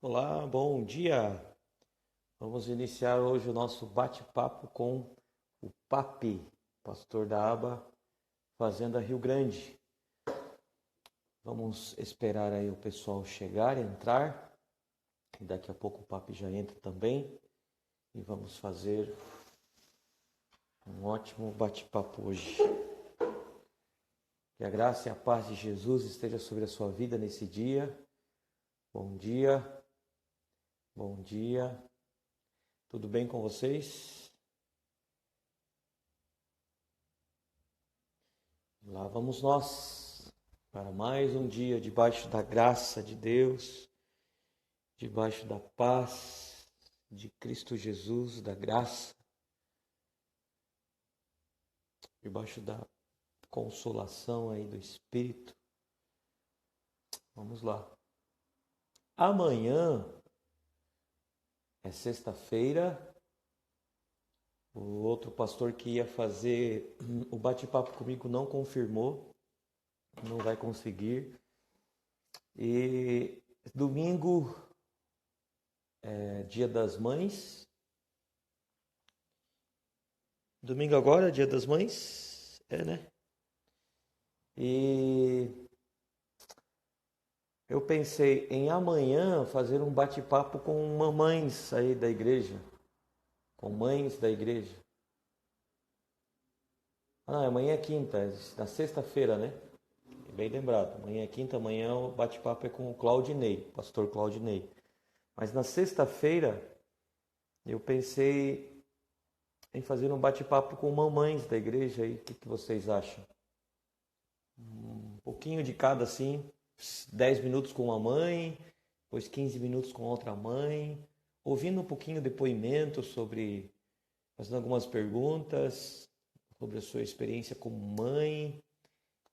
Olá, bom dia. Vamos iniciar hoje o nosso bate-papo com o Papi, pastor da Aba Fazenda Rio Grande. Vamos esperar aí o pessoal chegar, entrar, e daqui a pouco o Papi já entra também, e vamos fazer um ótimo bate-papo hoje. Que a graça e a paz de Jesus esteja sobre a sua vida nesse dia. Bom dia, bom dia. Tudo bem com vocês? Lá vamos nós para mais um dia debaixo da graça de Deus, debaixo da paz de Cristo Jesus, da graça, debaixo da consolação aí do Espírito. Vamos lá. Amanhã é sexta-feira. O outro pastor que ia fazer o bate-papo comigo não confirmou, não vai conseguir. E domingo é Dia das Mães. Domingo agora, Dia das Mães, né? E eu pensei em amanhã fazer um bate-papo com mamães aí da igreja, com mães da igreja. Amanhã é quinta, na sexta-feira, né? Bem lembrado, amanhã é quinta, amanhã o bate-papo é com o Claudinei, pastor Claudinei. Mas na sexta-feira eu pensei em fazer um bate-papo com mamães da igreja aí, o que vocês acham? Um pouquinho de cada assim, 10 minutos com uma mãe, depois 15 minutos com outra mãe, ouvindo um pouquinho de depoimento sobre, fazendo algumas perguntas sobre a sua experiência como mãe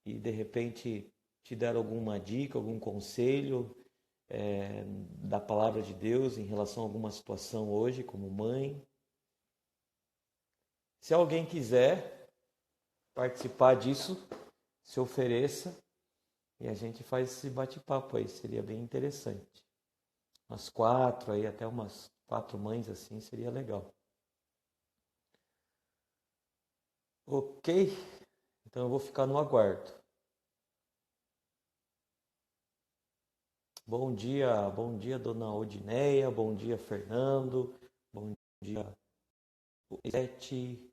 e de repente te dar alguma dica, algum conselho da palavra de Deus em relação a alguma situação hoje como mãe. Se alguém quiser participar disso, se ofereça e a gente faz esse bate-papo aí, seria bem interessante. Umas 4 aí, até umas 4 mães assim, seria legal. Ok? Então eu vou ficar no aguardo. Bom dia Dona Odineia, bom dia Fernando, bom dia Sete,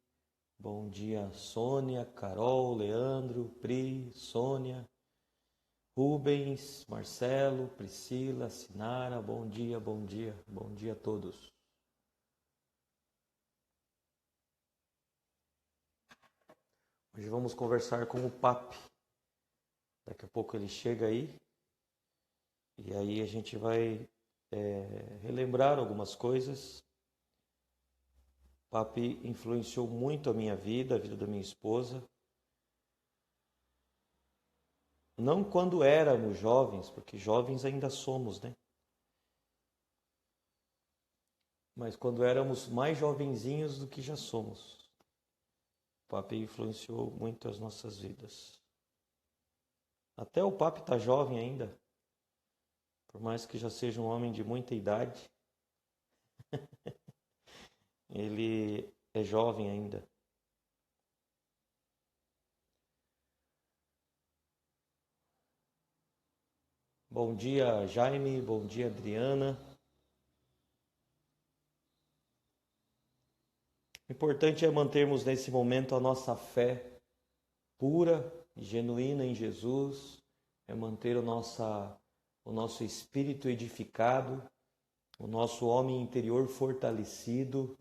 bom dia Sônia, Carol, Leandro, Pri, Sônia, Rubens, Marcelo, Priscila, Sinara, bom dia a todos. Hoje vamos conversar com o Papi. Daqui a pouco ele chega aí. E aí a gente vai relembrar algumas coisas. O Papi influenciou muito a minha vida, a vida da minha esposa. Não quando éramos jovens, porque jovens ainda somos, né? Mas quando éramos mais jovenzinhos do que já somos. O Papi influenciou muito as nossas vidas. Até o Papi está jovem ainda. Por mais que já seja um homem de muita idade. Ele é jovem ainda. Bom dia, Jaime. Bom dia, Adriana. O importante é mantermos nesse momento a nossa fé pura e genuína em Jesus, é manter o nosso espírito edificado, o nosso homem interior fortalecido,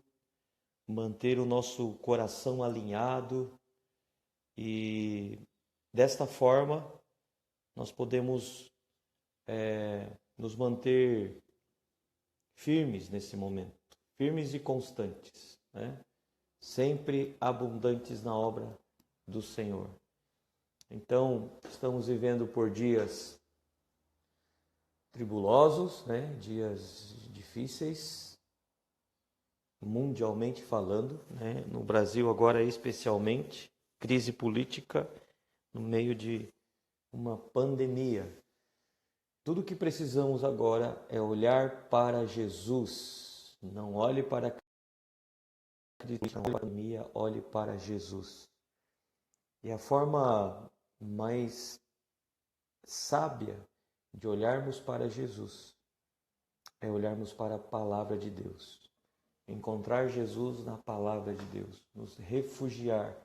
manter o nosso coração alinhado e desta forma nós podemos nos manter firmes nesse momento, firmes e constantes, né? Sempre abundantes na obra do Senhor. Então, estamos vivendo por dias tribulosos, né? Dias difíceis, mundialmente falando, né? No Brasil agora especialmente, crise política no meio de uma pandemia. Tudo que precisamos agora é olhar para Jesus. Não olhe para a pandemia, olhe para Jesus. E a forma mais sábia de olharmos para Jesus é olharmos para a palavra de Deus. Encontrar Jesus na palavra de Deus. Nos refugiar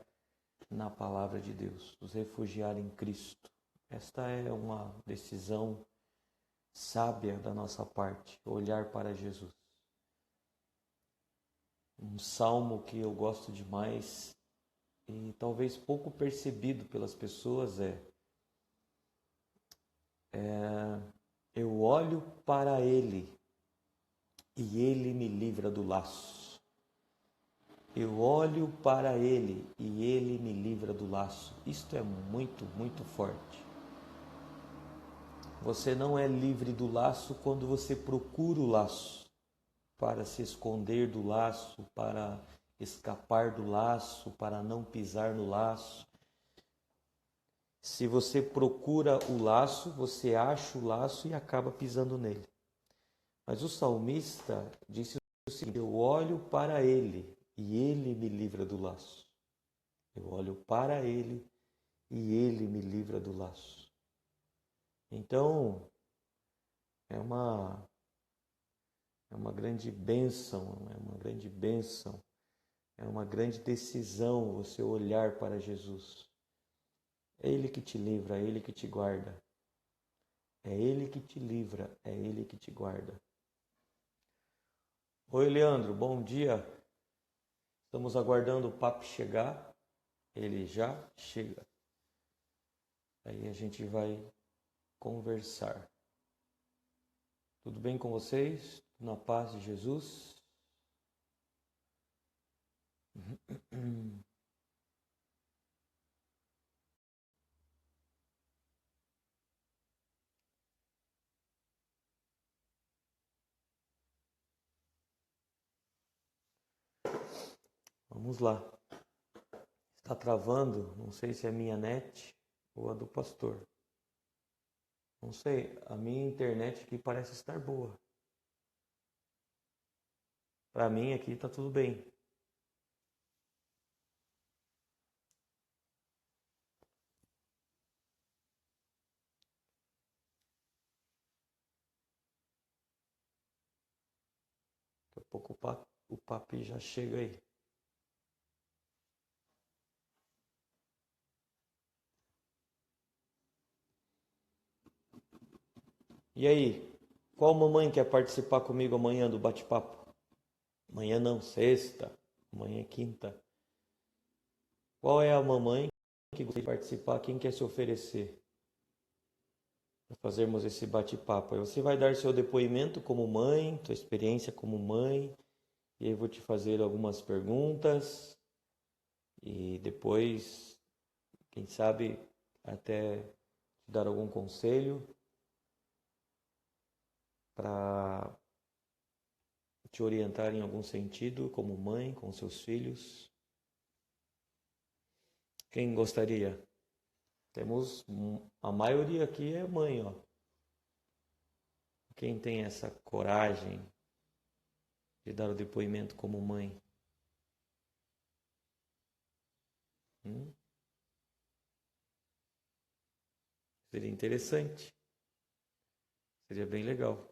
na palavra de Deus. Nos refugiar em Cristo. Esta é uma decisão sábia da nossa parte, olhar para Jesus. Um salmo que eu gosto demais e talvez pouco percebido pelas pessoas eu olho para Ele e Ele me livra do laço. Eu olho para Ele e Ele me livra do laço. Isto é muito, muito forte. Você não é livre do laço quando você procura o laço para se esconder do laço, para escapar do laço, para não pisar no laço. Se você procura o laço, você acha o laço e acaba pisando nele. Mas o salmista disse o seguinte: eu olho para Ele e Ele me livra do laço. Eu olho para Ele e Ele me livra do laço. Então, é uma grande bênção, é uma grande decisão você olhar para Jesus. É Ele que te livra, é Ele que te guarda. É Ele que te livra, é Ele que te guarda. Oi, Leandro, bom dia. Estamos aguardando o papo chegar. Ele já chega. Aí a gente vai conversar. Tudo bem com vocês? Na paz de Jesus? Vamos lá. Está travando, não sei se é a minha net ou a do pastor. Não sei, a minha internet aqui parece estar boa. Para mim aqui está tudo bem. Daqui a pouco o papi já chega aí. E aí, qual mamãe quer participar comigo amanhã do bate-papo? Amanhã não, sexta. Amanhã é quinta. Qual é a mamãe que gostaria de participar? Quem quer se oferecer para fazermos esse bate-papo? Aí você vai dar seu depoimento como mãe, sua experiência como mãe, e aí eu vou te fazer algumas perguntas e depois, quem sabe, até te dar algum conselho para te orientar em algum sentido como mãe, com seus filhos. Quem gostaria? Temos a maioria aqui é mãe, ó. Quem tem essa coragem de dar o depoimento como mãe? Seria interessante. Seria bem legal.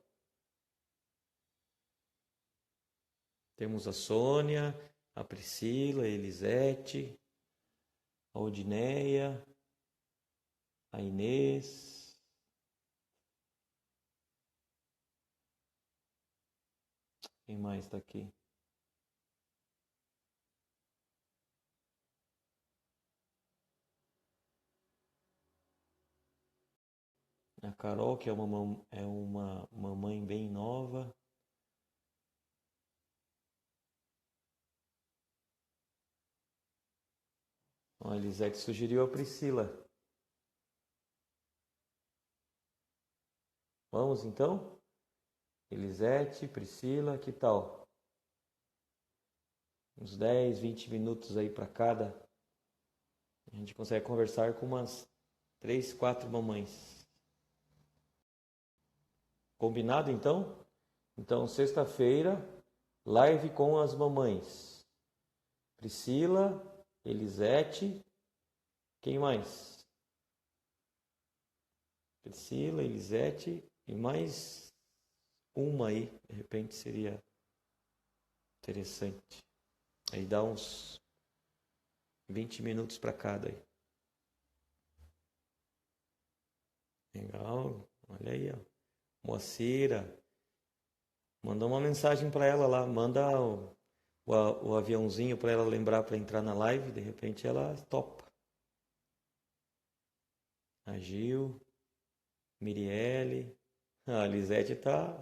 Temos a Sônia, a Priscila, a Elisete, a Odineia, a Inês. Quem mais está aqui? A Carol, que é uma mamãe bem nova. A Elisete sugeriu a Priscila. Vamos então? Elisete, Priscila, que tal? Uns 10, 20 minutos aí para cada. A gente consegue conversar com umas 3, 4 mamães. Combinado então? Então, sexta-feira, live com as mamães. Priscila, Elisete, quem mais? Priscila, Elisete e mais uma aí, de repente seria interessante. Aí dá uns 20 minutos para cada aí. Legal, olha aí, ó. Moacira, mandou uma mensagem para ela lá, manda o aviãozinho para ela lembrar para entrar na live, de repente ela topa. A Gil, Mirielle, a Lisete tá.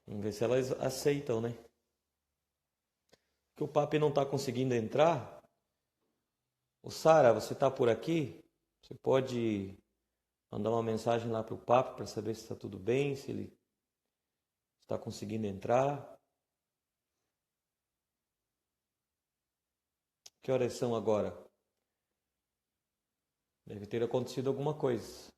Vamos ver se elas aceitam, né? Que o Papi não está conseguindo entrar. Ô Sara, você está por aqui? Você pode mandar uma mensagem lá para o Papi para saber se está tudo bem, se ele está conseguindo entrar. Que horas são agora? Deve ter acontecido alguma coisa.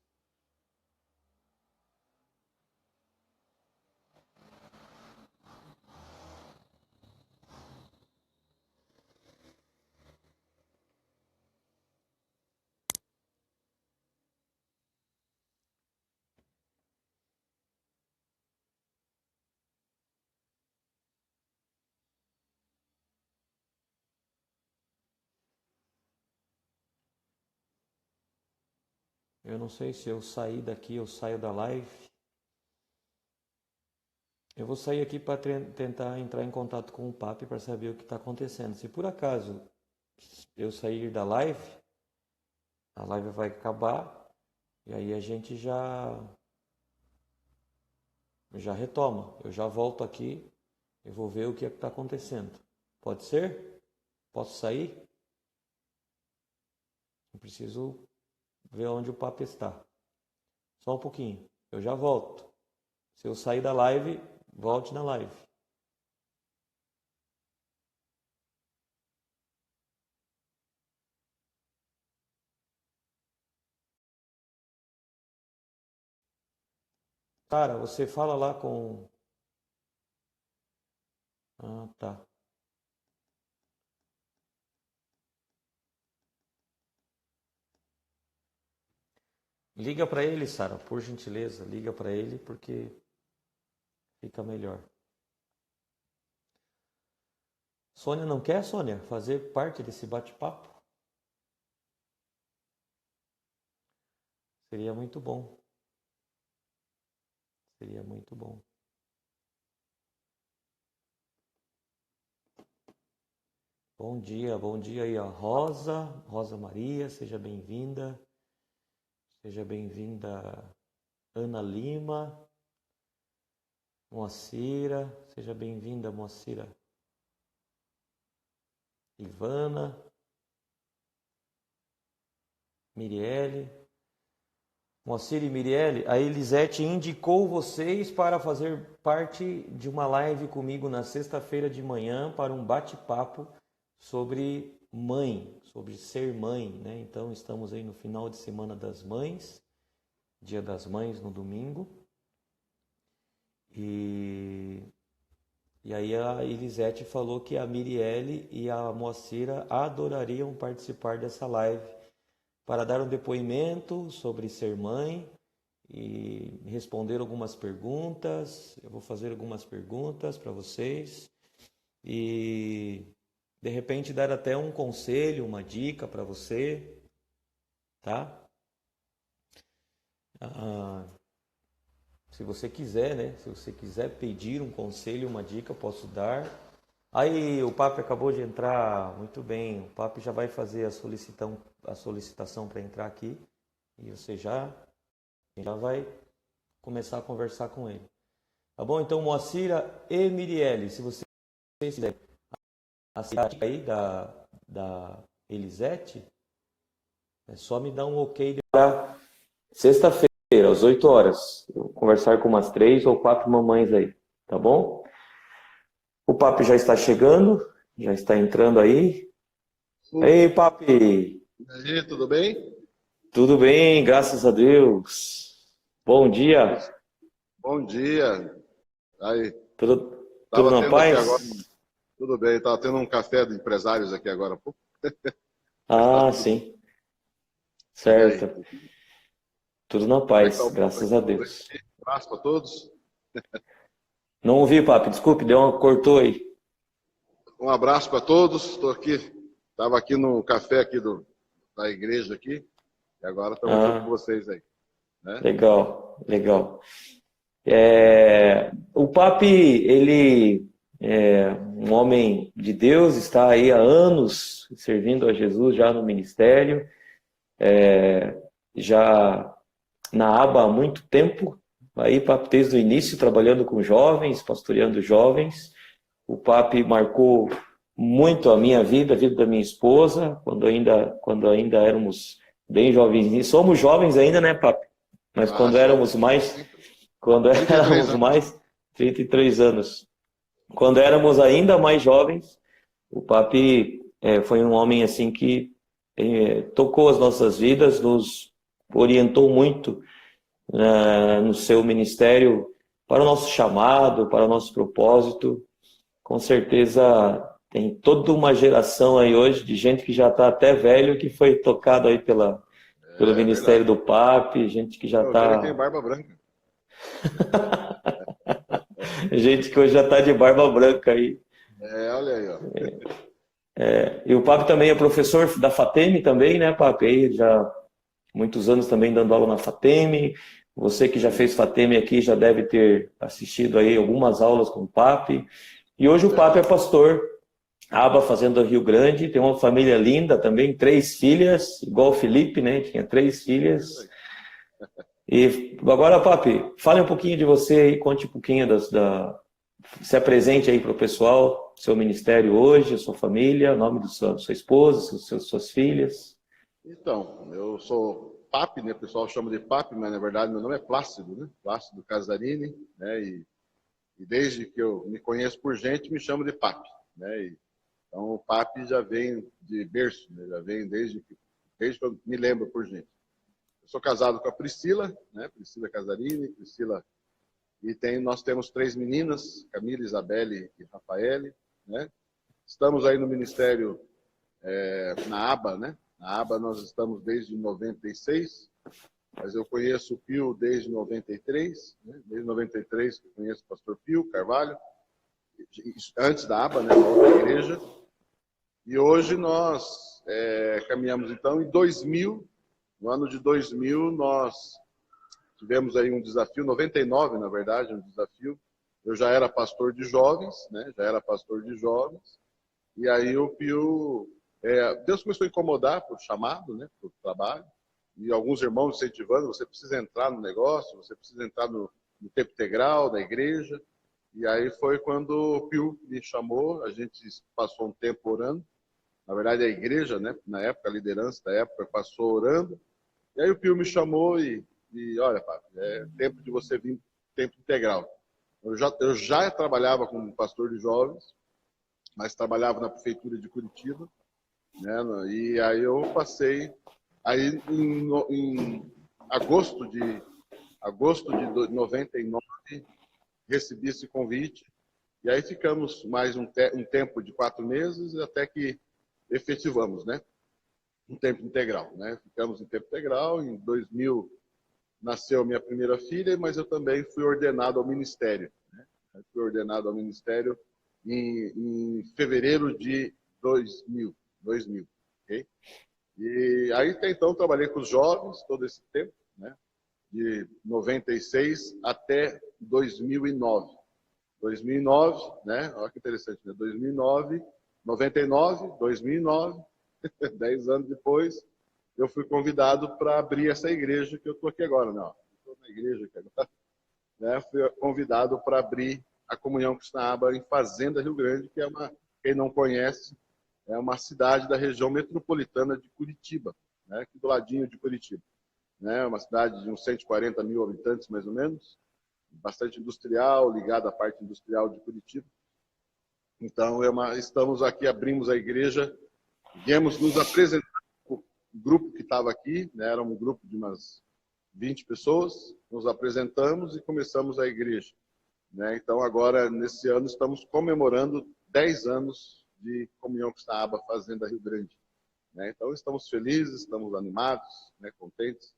Eu não sei se eu sair daqui, eu saio da live. Eu vou sair aqui para tentar entrar em contato com o Papi para saber o que está acontecendo. Se por acaso eu sair da live, a live vai acabar e aí a gente já retoma. Eu já volto aqui, eu vou ver o que está acontecendo. Pode ser? Posso sair? Eu preciso ver onde o Papi está. Só um pouquinho, eu já volto. Se eu sair da live, volte na live. Cara, você fala lá com... Ah, tá. Liga para ele, Sara, por gentileza. Liga para ele porque fica melhor. Sônia não quer, Sônia, fazer parte desse bate-papo? Seria muito bom. Seria muito bom. Bom dia aí a Rosa Maria, seja bem-vinda. Seja bem-vinda Ana Lima, Moacira, seja bem-vinda Moacira. Ivana, Mirielle. Moacir e Mirielle, a Elisete indicou vocês para fazer parte de uma live comigo na sexta-feira de manhã para um bate-papo sobre mãe, sobre ser mãe, né? Então estamos aí no final de semana das mães, Dia das Mães no domingo. E aí a Elisete falou que a Mirielle e a Moacira adorariam participar dessa live para dar um depoimento sobre ser mãe e responder algumas perguntas. Eu vou fazer algumas perguntas para vocês e de repente dar até um conselho, uma dica para você, tá? Se você quiser, né? Se você quiser pedir um conselho, uma dica, eu posso dar. Aí o Papi acabou de entrar, muito bem. O Papi já vai fazer a solicitação para entrar aqui e você já vai começar a conversar com ele. Tá bom? Então, Moacira e Mirielle, se vocês quiserem aceitar aí da Elisete, é só me dar um ok para sexta-feira, às 8 horas. Eu vou conversar com umas 3 ou 4 mamães aí, tá bom? O Papi já está chegando, já está entrando aí. Ei, Papi! E aí, tudo bem? Tudo bem, graças a Deus. Bom dia. Bom dia. Aí, Tudo tava na tendo aqui agora, paz? tudo bem, tava tendo um café de empresários aqui agora, há pouco, mas tá Ah, tudo bem. sim, E aí, certo. Tudo na como é que tá paz, o povo aí? graças a Tudo bem? Deus. Um abraço para todos. Não ouvi, papi, desculpe, cortou aí. Um abraço para todos. Estou aqui, estava aqui no café aqui da igreja aqui, e agora estamos junto com Ah, vocês aí, né? legal, legal. O papi, ele é um homem de Deus, está aí há anos servindo a Jesus já no ministério, já na aba há muito tempo, aí papi desde o início trabalhando com jovens, pastoreando jovens. O papi marcou muito a minha vida, a vida da minha esposa, quando ainda éramos bem jovens. Somos jovens ainda, né, papi? Mas Ah, quando somos. éramos mais, quando 33 éramos anos. mais, 33 anos. Quando éramos ainda mais jovens, o papi foi um homem assim que tocou as nossas vidas, nos orientou muito no seu ministério para o nosso chamado, para o nosso propósito. Com certeza tem toda uma geração aí hoje de gente que já está até velho, que foi tocado aí pelo É ministério verdade. do papi, gente que já Eu já tenho está, barba branca. gente que hoje já está de barba branca aí. Olha aí, ó. E o papi também é professor da FATEM também, né, papi? Aí já muitos anos também dando aula na FATEM. Você que já fez Isso, FATEM aqui já deve ter assistido aí algumas aulas com o papi. E hoje o papi é verdade. pastor, aba Fazenda Rio Grande, tem uma família linda também, 3 filhas, igual o Felipe, né? Tinha 3 filhas. E agora, papi, fale um pouquinho de você aí, conte um pouquinho se apresente aí para o pessoal, seu ministério hoje, a sua família, o nome da sua esposa, suas filhas. Então, eu sou Papi, né? O pessoal chama de Papi, mas na verdade meu nome é Plácido, né? Plácido Casarini, né? E desde que eu me conheço por gente, me chamo de Papi, né? Então o Papi já vem de berço, né? Já vem desde que eu me lembro por gente. Eu sou casado com a Priscila, né? Priscila Casarini, nós temos 3 meninas, Camila, Isabelle e Rafaele, né? Estamos aí no ministério na aba, né? Na aba nós estamos desde 96, mas eu conheço o Pio desde 93, né? Desde 93 que eu conheço o pastor Pio Carvalho, antes da aba, né? Na outra igreja. E hoje nós caminhamos então em 2000, no ano de 2000 nós tivemos aí um desafio, 99 na verdade, um desafio. Eu já era pastor de jovens, né? Já era pastor de jovens. E aí o Pio, Deus começou a incomodar por chamado, né, por trabalho, e alguns irmãos incentivando, você precisa entrar no negócio, você precisa entrar no tempo integral da igreja. E aí foi quando o Pio me chamou, a gente passou um tempo orando, na verdade a igreja, né, na época, a liderança da época passou orando, e aí o Pio me chamou e olha, Papi, é tempo de você vir tempo integral. Eu já trabalhava como pastor de jovens, mas trabalhava na prefeitura de Curitiba, né? E aí eu passei, aí em agosto de 99, recebi esse convite, e aí ficamos mais um tempo de 4 meses, até que efetivamos, né? Um tempo integral, né? Ficamos em tempo integral, em 2000 nasceu minha primeira filha, mas eu também fui ordenado ao ministério, né? Eu fui ordenado ao ministério em fevereiro de 2000, ok? E aí, até então, trabalhei com os jovens todo esse tempo, né? De 96 até 2009. 2009, né? Olha que interessante, né? 2009, 99, 2009, 10 anos depois, eu fui convidado para abrir essa igreja que eu estou aqui agora, né? Estou na igreja aqui agora, né? Fui convidado para abrir a Comunhão Cristã-Aba em Fazenda Rio Grande, que é quem não conhece, é uma cidade da região metropolitana de Curitiba, né? Aqui do ladinho de Curitiba, né? Uma cidade de uns 140 mil habitantes, mais ou menos, bastante industrial, ligada à parte industrial de Curitiba. Então, estamos aqui, abrimos a igreja, viemos nos apresentar grupo que estava aqui, né, era um grupo de umas 20 pessoas, nos apresentamos e começamos a igreja. Né? Então, agora, nesse ano, estamos comemorando 10 anos de Comunhão Cristã Aba Fazenda Rio Grande. Né? Então, estamos felizes, estamos animados, né, contentes.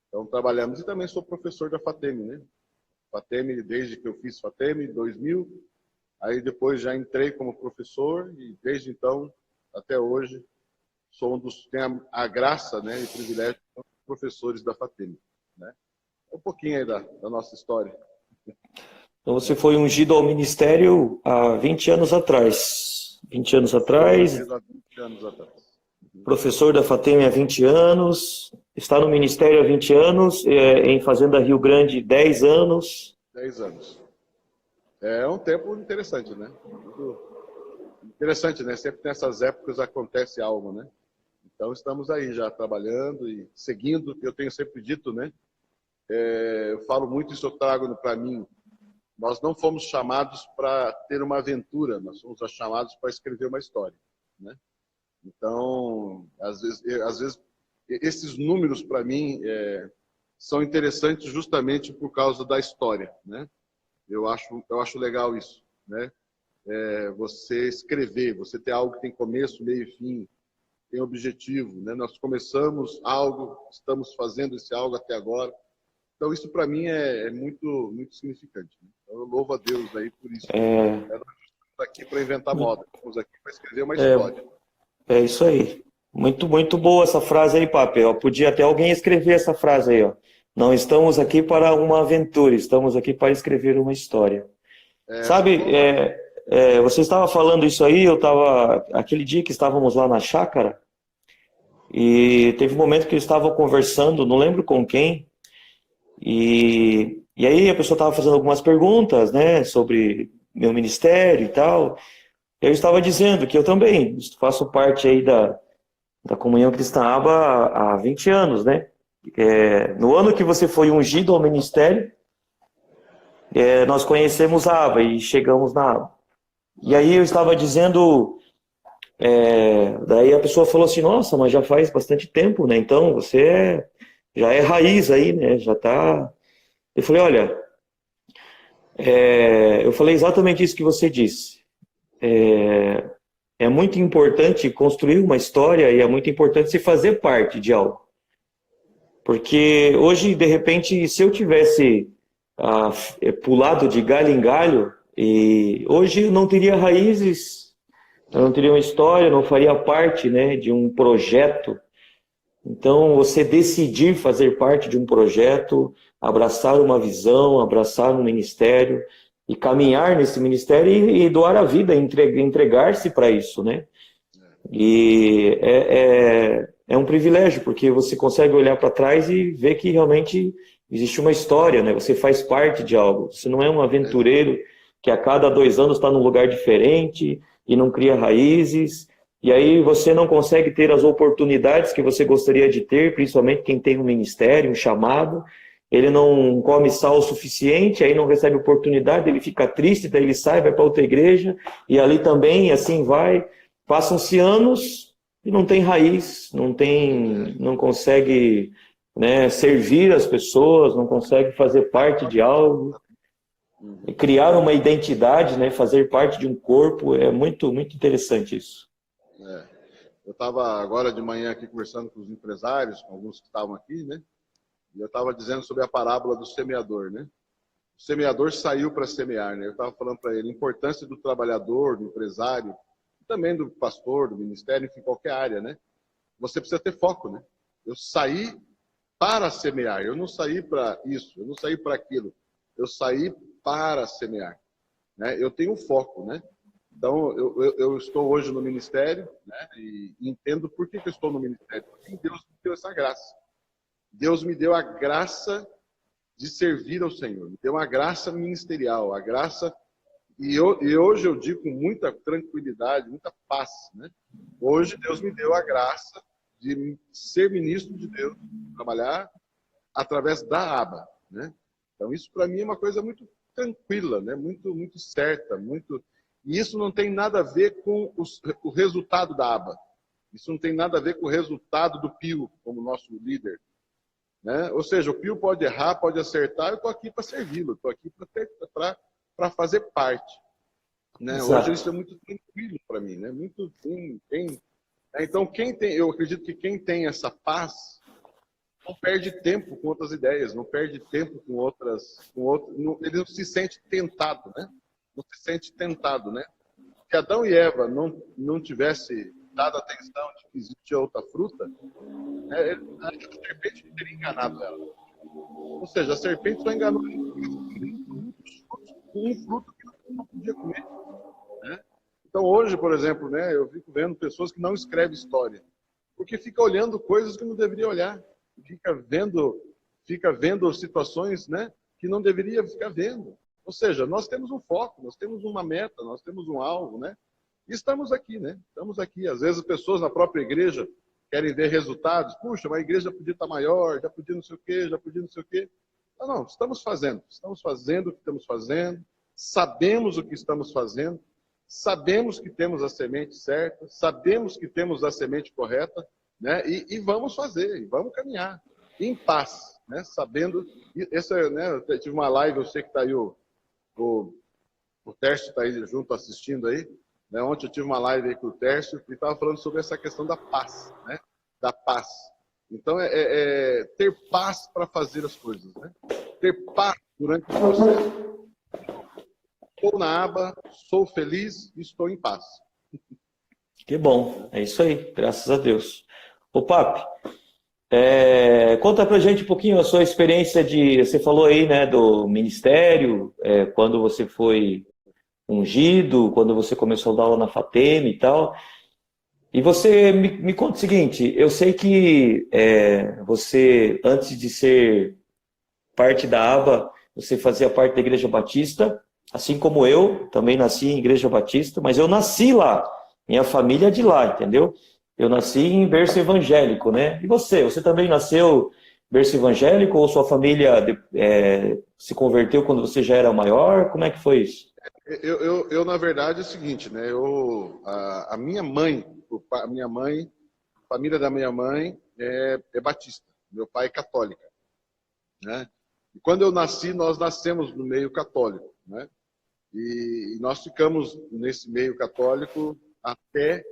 Então, trabalhamos. E também sou professor da FATEM, né? FATEM, desde que eu fiz FATEM, em 2000. Aí, depois, já entrei como professor e, desde então, até hoje, sou um dos que tem a graça, né, e o privilégio de ser professores da FATEM. Né? Um pouquinho aí da nossa história. Então você foi ungido ao ministério há 20 anos atrás. 20 anos atrás. Foi há 20 anos atrás. Professor da FATEM há 20 anos. Está no ministério há 20 anos. Em Fazenda Rio Grande, 10 anos. 10 anos. É um tempo interessante, né? Muito interessante, né? Sempre nessas épocas acontece algo, né? Então estamos aí já trabalhando e seguindo. Eu tenho sempre dito, né? Eu falo muito isso, eu trago para mim. Nós não fomos chamados para ter uma aventura, nós fomos chamados para escrever uma história, né? Então, às vezes esses números para mim são interessantes justamente por causa da história, né? Eu acho legal isso, né? Você escrever, você ter algo que tem começo, meio e fim, tem objetivo, né? Nós começamos algo, estamos fazendo esse algo até agora. Então, isso para mim é muito, muito significante. Né? Então, eu louvo a Deus aí por isso. Nós estamos aqui para inventar moda, estamos aqui para escrever uma história. É isso aí. Muito, muito boa essa frase aí, Papi. Podia até alguém escrever essa frase aí, ó. Não estamos aqui para uma aventura, estamos aqui para escrever uma história. Sabe, você estava falando isso aí, eu estava... Aquele dia que estávamos lá na chácara, e teve um momento que eu estava conversando, não lembro com quem, e aí a pessoa estava fazendo algumas perguntas, né, sobre meu ministério e tal. Eu estava dizendo que eu também faço parte aí da Comunhão Cristã Aba há 20 anos, né? No ano que você foi ungido ao ministério, nós conhecemos a Aba e chegamos na Aba. E aí eu estava dizendo, daí a pessoa falou assim, nossa, mas já faz bastante tempo, né? Então você já é raiz aí, né? Já tá... Eu falei, olha, eu falei exatamente isso que você disse. É muito importante construir uma história e é muito importante se fazer parte de algo. Porque hoje, de repente, se eu tivesse pulado de galho em galho, e hoje eu não teria raízes, eu não teria uma história, não faria parte, né, de um projeto. Então, você decidir fazer parte de um projeto, abraçar uma visão, abraçar um ministério e caminhar nesse ministério e doar a vida, entregar-se para isso, né? E é um privilégio, porque você consegue olhar para trás e ver que realmente existe uma história, né? Você faz parte de algo. Você não é um aventureiro que a cada 2 anos está num lugar diferente e não cria raízes. E aí você não consegue ter as oportunidades que você gostaria de ter, principalmente quem tem um ministério, um chamado. Ele não come sal o suficiente, aí não recebe oportunidade, ele fica triste, daí ele sai, vai para outra igreja, e ali também, assim vai. Passam-se anos e não tem raiz, não consegue, né, servir as pessoas, não consegue fazer parte de algo, criar uma identidade, né, fazer parte de um corpo. É muito, muito interessante isso. Eu estava agora de manhã aqui conversando com os empresários, com alguns que estavam aqui, né? E eu estava dizendo sobre a parábola do semeador, né? O semeador saiu para semear, né? Eu estava falando para ele a importância do trabalhador, do empresário, também do pastor, do ministério, enfim, qualquer área, né? Você precisa ter foco, né? Eu saí para semear, eu não saí para isso, eu não saí para aquilo, eu saí para semear, né? Eu tenho foco, né? Então, eu estou hoje no ministério, né? E entendo por que eu estou no ministério, porque Deus me deu essa graça. Deus me deu a graça de servir ao Senhor, me deu uma graça ministerial, a graça... E hoje eu digo com muita tranquilidade, muita paz, né? Hoje Deus me deu a graça de ser ministro de Deus, trabalhar através da aba, né? Então isso para mim é uma coisa muito tranquila, né? Muito, muito certa, muito... E isso não tem nada a ver com o resultado da aba. Isso não tem nada a ver com o resultado do Pio, como nosso líder. Né? Ou seja, o Pio pode errar, pode acertar, eu estou aqui para servi-lo, estou aqui para fazer parte. Né? Hoje isso é muito tranquilo para mim. Né? Muito, então, eu acredito que quem tem essa paz não perde tempo com outras ideias, não perde tempo com outras. Ele não se sente tentado, né? Não se sente tentado, né? Se Adão e Eva não tivessem dado atenção de que existia outra fruta, né, a serpente não teria enganado ela. Ou seja, a serpente só enganou com um fruto que não podia comer. Né? Então hoje, por exemplo, né, eu fico vendo pessoas que não escrevem história, porque fica olhando coisas que não deveria olhar, fica vendo situações, né, que não deveria ficar vendo. Ou seja, nós temos um foco, nós temos uma meta, nós temos um alvo, né? E estamos aqui, né? Estamos aqui. Às vezes as pessoas na própria igreja querem ver resultados. Puxa, mas a igreja podia estar maior, já podia não sei o quê, já podia não sei o quê. Não, estamos fazendo o que estamos fazendo, sabemos o que estamos fazendo, sabemos que temos a semente certa, sabemos que temos a semente correta, né? E vamos fazer, e vamos caminhar em paz, né? Sabendo, né? Eu tive uma live, eu sei que está aí o Tércio está aí junto assistindo aí, né? Ontem eu tive uma live aí com o Tércio e estava falando sobre essa questão da paz, né? Da paz. Então ter paz para fazer as coisas, né? Ter paz durante o processo. Estou na aba, sou feliz e estou em paz. Que bom, é isso aí, graças a Deus. Ô Papi, conta pra gente um pouquinho a sua experiência você falou aí, né, do ministério, quando você foi ungido, quando você começou a dar aula na FATEM e tal. E você me conta o seguinte, eu sei que você, antes de ser parte da aba, você fazia parte da Igreja Batista, assim como eu, também nasci em Igreja Batista, mas eu nasci lá, minha família é de lá, entendeu? Eu nasci em berço evangélico, né? E você também nasceu em berço evangélico ou sua família se converteu quando você já era maior? Como é que foi isso? Eu na verdade, é o seguinte, né? A minha mãe, a família da minha mãe é batista, meu pai é católico, né? E quando eu nasci, nós nascemos no meio católico, né? E nós ficamos nesse meio católico até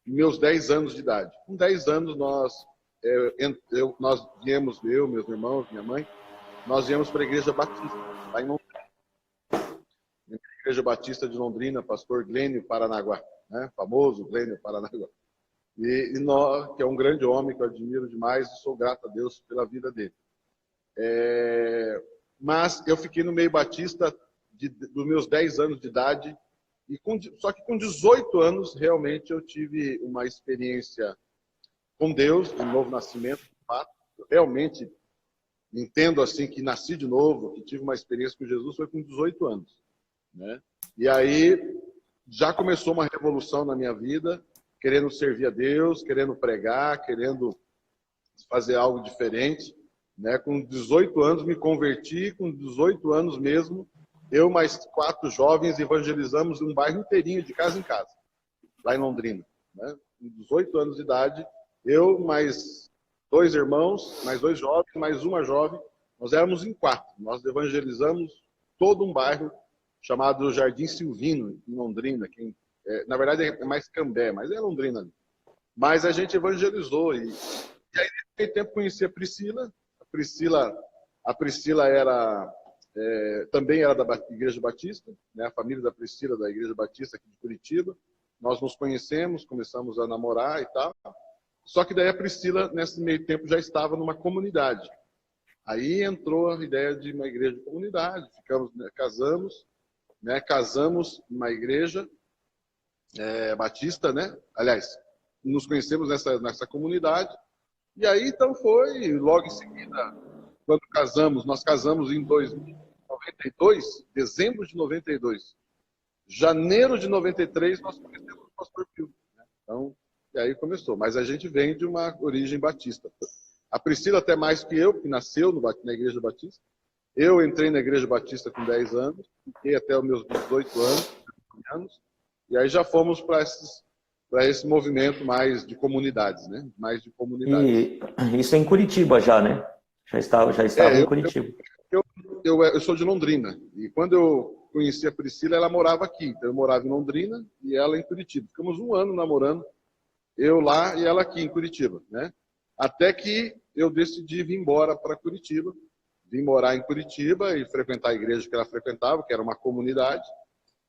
meus 10 anos de idade. Com 10 anos, nós viemos, meus irmãos, minha mãe, nós viemos para a Igreja Batista, lá em Londrina. Igreja Batista de Londrina, pastor Glênio Paranaguá, né? Famoso Glênio Paranaguá. E nós, que é um grande homem que eu admiro demais e sou grato a Deus pela vida dele. Mas eu fiquei no meio batista dos meus 10 anos de idade, só que com 18 anos realmente eu tive uma experiência com Deus, de novo nascimento, de fato. Eu realmente entendo assim que nasci de novo, que tive uma experiência com Jesus, foi com 18 anos. Né? E aí já começou uma revolução na minha vida, querendo servir a Deus, querendo pregar, querendo fazer algo diferente. Né? Com 18 anos me converti, com 18 anos mesmo, eu mais 4 jovens evangelizamos um bairro inteirinho, de casa em casa, lá em Londrina. Né? Com 18 anos de idade, eu mais 2 irmãos, mais 2 jovens, mais uma jovem, nós éramos em 4. Nós evangelizamos todo um bairro chamado Jardim Silvino, em Londrina. Na verdade é mais Cambé, mas é Londrina ali. Mas a gente evangelizou. E aí, nesse tempo, conheci a Priscila. A Priscila também era da Igreja Batista, né? A família da Priscila da Igreja Batista aqui de Curitiba. Nós nos conhecemos, começamos a namorar e tal. Só que daí a Priscila, nesse meio tempo, já estava numa comunidade. Aí entrou a ideia de uma igreja de comunidade, casamos numa igreja batista, né? Aliás, nos conhecemos nessa comunidade. E aí, então, foi logo em seguida, quando nós casamos em 92, dezembro de 92. Janeiro de 93, nós conhecemos o pastor Pio. Né? Então, e aí começou. Mas a gente vem de uma origem batista. A Priscila até mais que eu, que nasceu na Igreja Batista. Eu entrei na Igreja Batista com 10 anos, fiquei até os meus 18 anos, e aí já fomos para para esse movimento mais de comunidades, né? Mais de comunidades. E isso é em Curitiba já, né? Já estava em Curitiba. Eu sou de Londrina. E quando eu conheci a Priscila, ela morava aqui. Então eu morava em Londrina e ela em Curitiba. Ficamos um ano namorando, eu lá e ela aqui em Curitiba, né? Até que eu decidi vir embora para Curitiba. Vim morar em Curitiba e frequentar a igreja que ela frequentava, que era uma comunidade.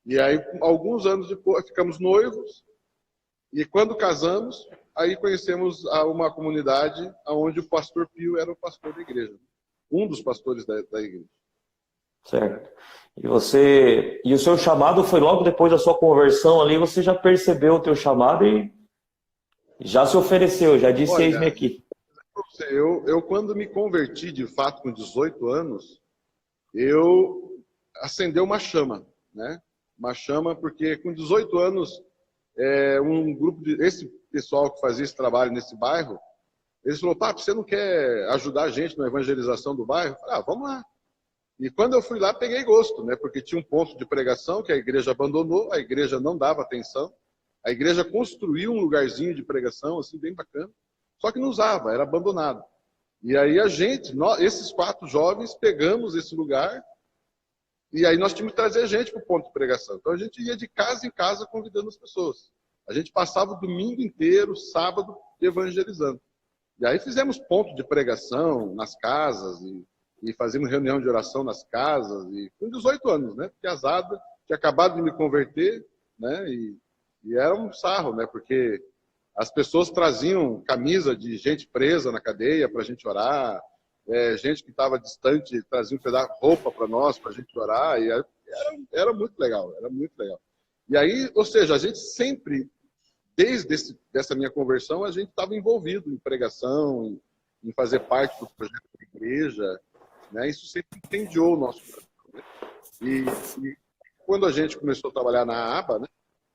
E aí, alguns anos depois, ficamos noivos. E quando casamos, aí conhecemos uma comunidade onde o pastor Pio era o pastor da igreja. Um dos pastores da igreja. Certo. E o seu chamado foi logo depois da sua conversão ali, você já percebeu o teu chamado e já se ofereceu, já disse: eis-me aqui. Eu, quando me converti, de fato, com 18 anos, eu acendeu uma chama, né? Uma chama, porque com 18 anos, um grupo esse pessoal que fazia esse trabalho nesse bairro, eles falaram: Papi, você não quer ajudar a gente na evangelização do bairro? Eu falei: vamos lá. E quando eu fui lá, peguei gosto, né? Porque tinha um ponto de pregação que a igreja abandonou, a igreja não dava atenção, a igreja construiu um lugarzinho de pregação, assim, bem bacana, só que não usava, era abandonado. E aí esses 4 jovens, pegamos esse lugar, e aí nós tínhamos que trazer gente para o ponto de pregação. Então a gente ia de casa em casa convidando as pessoas. A gente passava o domingo inteiro, sábado, evangelizando. E aí fizemos ponto de pregação nas casas, e fazíamos reunião de oração nas casas, e com 18 anos, né? Casada, tinha acabado de me converter, né? E era um sarro, né? Porque as pessoas traziam camisa de gente presa na cadeia para a gente orar, gente que estava distante trazia um pedaço de roupa para nós, para a gente orar, e era muito legal, era muito legal. E aí, ou seja, a gente sempre, desde dessa minha conversão, a gente estava envolvido em pregação, em fazer parte do projeto da igreja, né? Isso sempre incendiou o nosso coração, né? E quando a gente começou a trabalhar na ABA, né,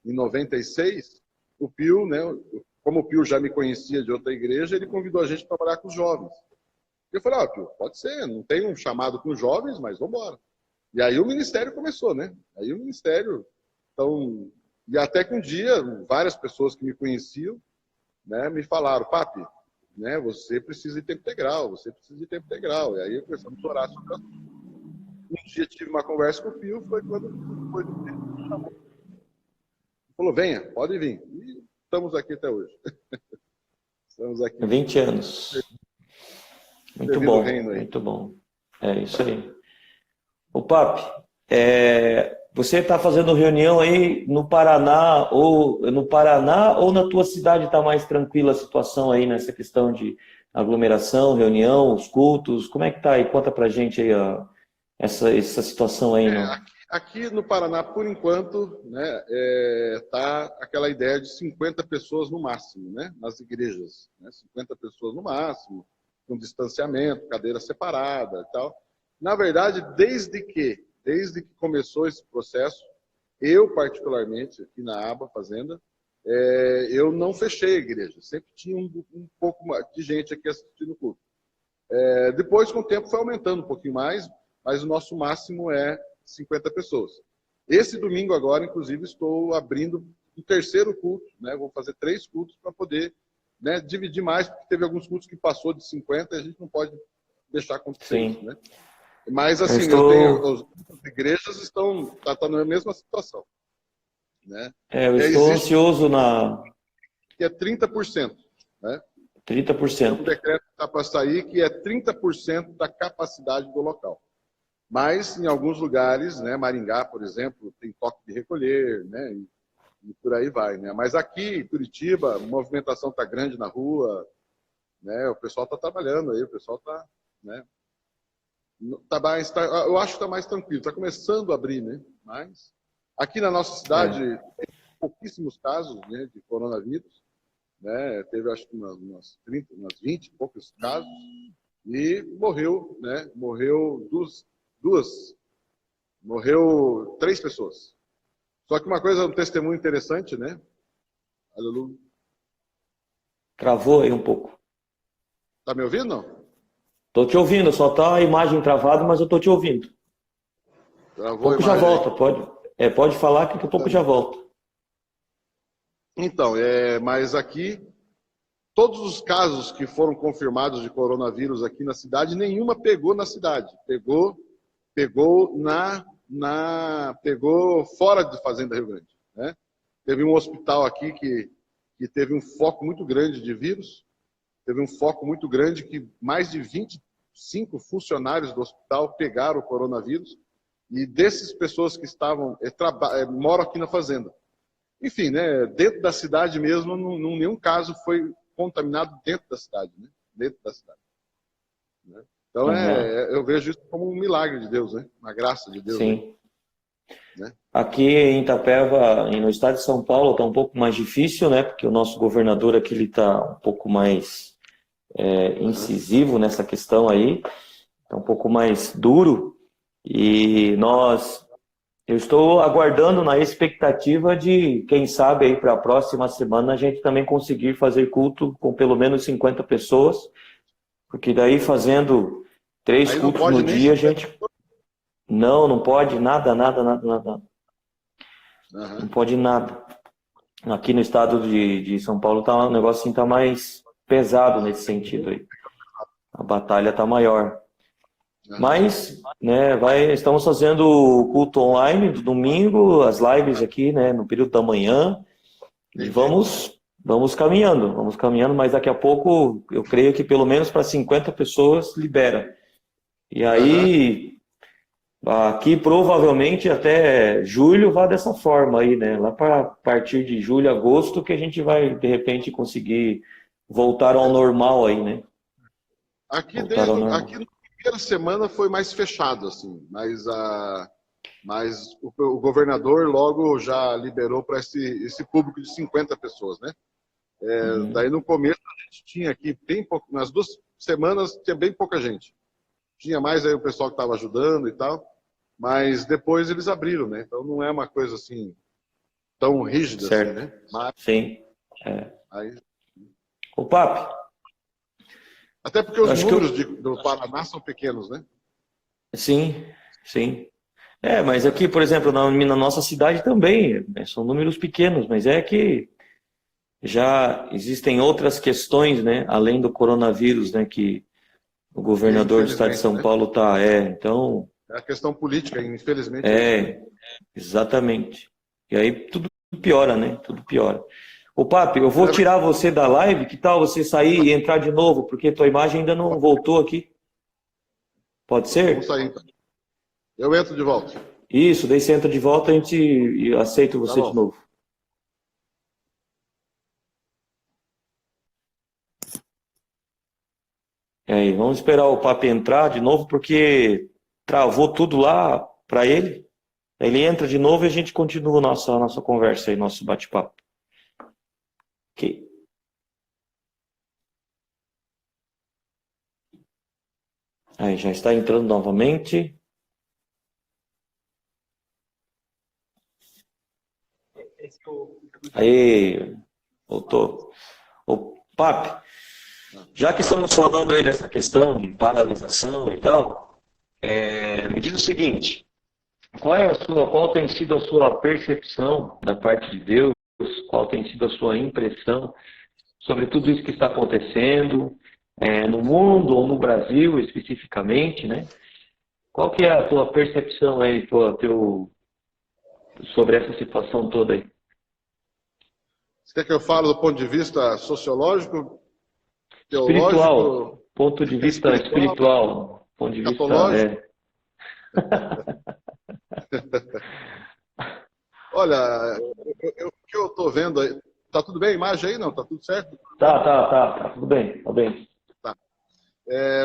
em 96, o Pio, né, como o Pio já me conhecia de outra igreja, ele convidou a gente para trabalhar com os jovens. Eu falei: Pio, pode ser, não tem um chamado com os jovens, mas vamos embora. E aí o ministério começou, né? Aí o ministério, então, e até que um dia, várias pessoas que me conheciam, né, me falaram: Papi, né, você precisa de tempo integral, você precisa de tempo integral. E aí começamos a orar sobre isso. Um dia tive uma conversa com o Pio, foi quando depois do tempo me chamou. Ele falou: venha, pode vir. E estamos aqui até hoje. Estamos aqui. 20 anos. Muito bom, muito bom. É isso aí. O Papi, você está fazendo reunião aí no Paraná ou na tua cidade está mais tranquila a situação aí nessa questão de aglomeração, reunião, os cultos? Como é que está aí? Conta pra gente aí essa situação aí. Aqui no Paraná, por enquanto, né, tá aquela ideia de 50 pessoas no máximo, né, nas igrejas, né, 50 pessoas no máximo, com distanciamento, cadeira separada e tal. Na verdade, desde que começou esse processo, eu particularmente, aqui na ABA Fazenda, eu não fechei a igreja. Sempre tinha um pouco de gente aqui assistindo o culto. Depois, com o tempo, foi aumentando um pouquinho mais, mas o nosso máximo é 50 pessoas. Esse domingo agora, inclusive, estou abrindo o 3º culto, né? Vou fazer 3 cultos para poder, né, dividir mais, porque teve alguns cultos que passou de 50 e a gente não pode deixar acontecer isso, né? Mas assim, as igrejas estão na mesma situação, né? Eu estou ansioso que é 30%, né? 30%. O decreto está para sair que é 30% da capacidade do local. Mas em alguns lugares, né, Maringá, por exemplo, tem toque de recolher, né? E por aí vai, né? Mas aqui em Curitiba, a movimentação está grande na rua, né? O pessoal está trabalhando aí, o pessoal está, né? Eu acho que está mais tranquilo, está começando a abrir, né? Mas aqui na nossa cidade tem pouquíssimos casos, né, de coronavírus, né? Teve acho que umas 20 e poucos casos e morreu, né? Morreu morreu 3 pessoas. Só que uma coisa, um testemunho interessante, né? Aleluia. Travou aí um pouco. Tá me ouvindo, não? Tô te ouvindo, só tá a imagem travada, mas eu tô te ouvindo. Travou pouco já volta, pode falar que daqui a pouco já volta. Então, mas aqui, todos os casos que foram confirmados de coronavírus aqui na cidade, nenhuma pegou na cidade. Pegou pegou fora de Fazenda Rio Grande, né? Teve um hospital aqui que teve um foco muito grande de vírus, teve um foco muito grande que mais de 25 funcionários do hospital pegaram o coronavírus, e dessas pessoas que estavam, moram aqui na fazenda. Enfim, né, dentro da cidade mesmo, nenhum caso foi contaminado dentro da cidade, né? Dentro da cidade. Né? Então, Uhum. eu vejo isso como um milagre de Deus, né? Uma graça de Deus aí. Sim. Né? Aqui em Itapeva, no estado de São Paulo, está um pouco mais difícil, né? Porque o nosso governador aqui ele está um pouco mais incisivo nessa questão aí, está um pouco mais duro. E eu estou aguardando na expectativa de, quem sabe, aí para a próxima semana a gente também conseguir fazer culto com pelo menos 50 pessoas, porque daí fazendo 3 Aí não cultos pode no nem dia, a 50. gente não pode nada, nada, nada, nada. Não Uhum. pode nada. Aqui no estado de São Paulo tá, o negócio assim, tá mais pesado nesse sentido aí. A batalha tá maior. Uhum. Mas, né, estamos fazendo o culto online do domingo, as lives aqui, né, no período da manhã, e Entendi. vamos caminhando, mas daqui a pouco eu creio que pelo menos para 50 pessoas libera. E Uhum. aí, aqui provavelmente até julho vai dessa forma aí, né? Lá para partir de julho, agosto que a gente vai de repente conseguir voltar ao normal aí, né? Aqui, Voltar ao aqui normal. na primeira semana foi mais fechado, assim, mas o governador logo já liberou para esse público de 50 pessoas, né? Uhum. Daí no começo a gente tinha aqui bem pouco, nas 2 semanas tinha bem pouca gente. Tinha mais aí o pessoal que estava ajudando e tal, mas depois eles abriram, né? Então não é uma coisa assim tão rígida assim, Certo. né? Mas Sim. É. aí, O Papi, até porque eu os acho que números eu. do Paraná são pequenos, né? Sim, sim. É, mas aqui, por exemplo, na nossa cidade também, né, são números pequenos, mas é que já existem outras questões, né, além do coronavírus, né, que o governador do estado de Infelizmente, São né? Paulo tá, então, É a questão política, infelizmente é isso, né? é, exatamente. E aí tudo piora, né? Tudo piora. Ô, Papi, eu vou Mas tirar você da live, que tal você sair e entrar de novo, porque tua imagem ainda não voltou aqui. Pode vamos ser? sair então. Eu entro de volta. Isso, daí você entra de volta e aceito Tá você de bom. novo. E aí, vamos esperar o Papi entrar de novo, porque travou tudo lá para ele. Aí ele entra de novo e a gente continua a nossa conversa aí, nosso bate-papo. Ok. Aí já está entrando novamente. Aí, voltou. Ô, Papi, já que estamos falando aí dessa questão de paralisação e tal, me diz o seguinte, qual tem sido a sua percepção da parte de Deus, qual tem sido a sua impressão sobre tudo isso que está acontecendo, no mundo ou no Brasil especificamente, né? Qual que é a tua percepção aí, sobre essa situação toda aí? Você quer que eu fale do ponto de vista sociológico, teológico, Espiritual, ponto de vista espiritual, espiritual, ponto de vista, catológico? Olha, o que eu estou vendo aí. Tá tudo bem a imagem aí? Não, tá tudo certo? tá, tudo bem, tá bem. Tá.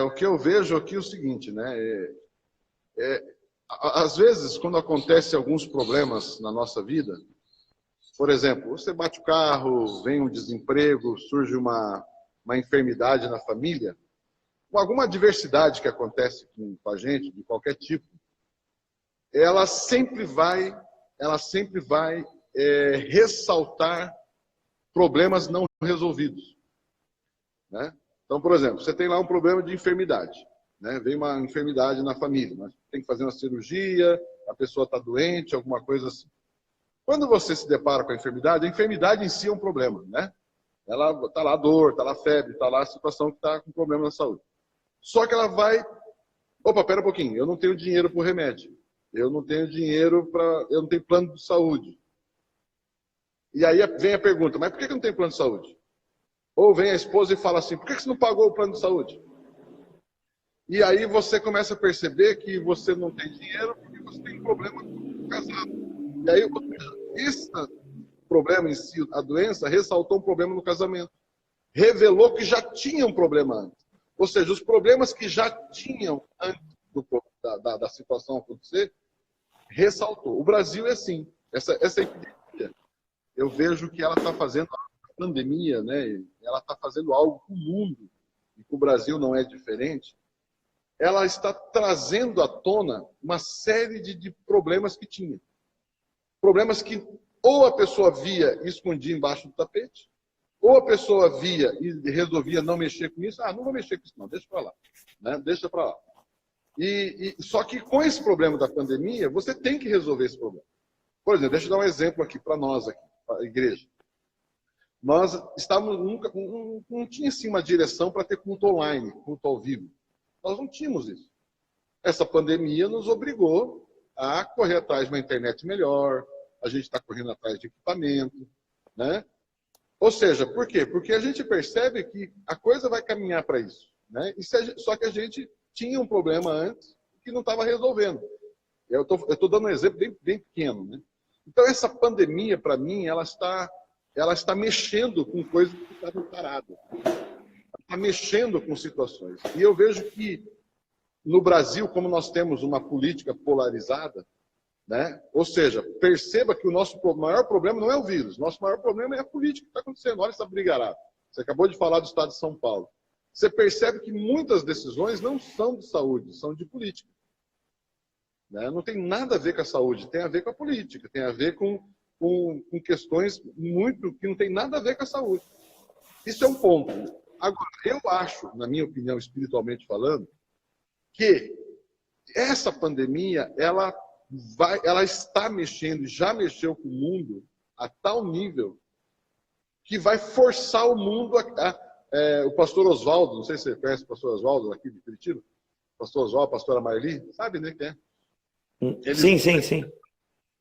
O que eu vejo aqui é o seguinte, né? Às vezes, quando acontecem alguns problemas na nossa vida, por exemplo, você bate o carro, vem um desemprego, surge uma enfermidade na família, com alguma adversidade que acontece com a gente, de qualquer tipo, ela sempre vai, ela sempre vai ressaltar problemas não resolvidos, né? Então, por exemplo, você tem lá um problema de enfermidade, né? Vem uma enfermidade na família, mas tem que fazer uma cirurgia, a pessoa está doente, alguma coisa assim. Quando você se depara com a enfermidade em si é um problema, né? Ela está lá a dor, está lá a febre, está lá a situação que está com problema na saúde. Só que ela vai... Opa, pera um pouquinho, eu não tenho dinheiro para o remédio. Eu não tenho dinheiro para... Eu não tenho plano de saúde. E aí vem a pergunta, mas por que eu não tenho plano de saúde? Ou vem a esposa e fala assim, por que você não pagou o plano de saúde? E aí você começa a perceber que você não tem dinheiro porque você tem um problema com o casado. E aí, esse problema em si, a doença, ressaltou um problema no casamento. Revelou que já tinha um problema antes. Ou seja, os problemas que já tinham antes da situação acontecer, ressaltou. O Brasil é assim. Essa epidemia, eu vejo que ela está fazendo a pandemia, né? Ela está fazendo algo com o mundo, e que o Brasil não é diferente. Ela está trazendo à tona uma série de problemas que tinha. Problemas que ou a pessoa via e escondia embaixo do tapete, ou a pessoa via e resolvia não mexer com isso. Ah, não vou mexer com isso não, deixa para lá. Né? Deixa para lá. Só que com esse problema da pandemia, você tem que resolver esse problema. Por exemplo, deixa eu dar um exemplo aqui para nós, aqui, a igreja. Nós estávamos, não tinha assim uma direção para ter culto online, culto ao vivo. Nós não tínhamos isso. Essa pandemia nos obrigou a correr atrás de uma internet melhor, a gente está correndo atrás de equipamento, né? Ou seja, por quê? Porque a gente percebe que a coisa vai caminhar para isso, né? Só que a gente tinha um problema antes que não estava resolvendo. Eu estou dando um exemplo bem pequeno, né? Então, essa pandemia, para mim, ela está mexendo com coisas que estavam paradas. Está mexendo com situações. E eu vejo que no Brasil, como nós temos uma política polarizada, né? Ou seja, perceba que o nosso maior problema não é o vírus, nosso maior problema é a política que está acontecendo. Olha essa brigarada. Você acabou de falar do estado de São Paulo. Você percebe que muitas decisões não são de saúde, são de política. Né? Não tem nada a ver com a saúde, tem a ver com a política, tem a ver com questões que não tem nada a ver com a saúde. Isso é um ponto. Agora, eu acho, na minha opinião, espiritualmente falando, que essa pandemia, ela está mexendo, já mexeu com o mundo a tal nível que vai forçar o mundo o pastor Oswaldo, não sei se você conhece o pastor Oswaldo aqui de Curitiba, pastor Oswaldo, pastora Marli, sabe, né, quem é? Sim.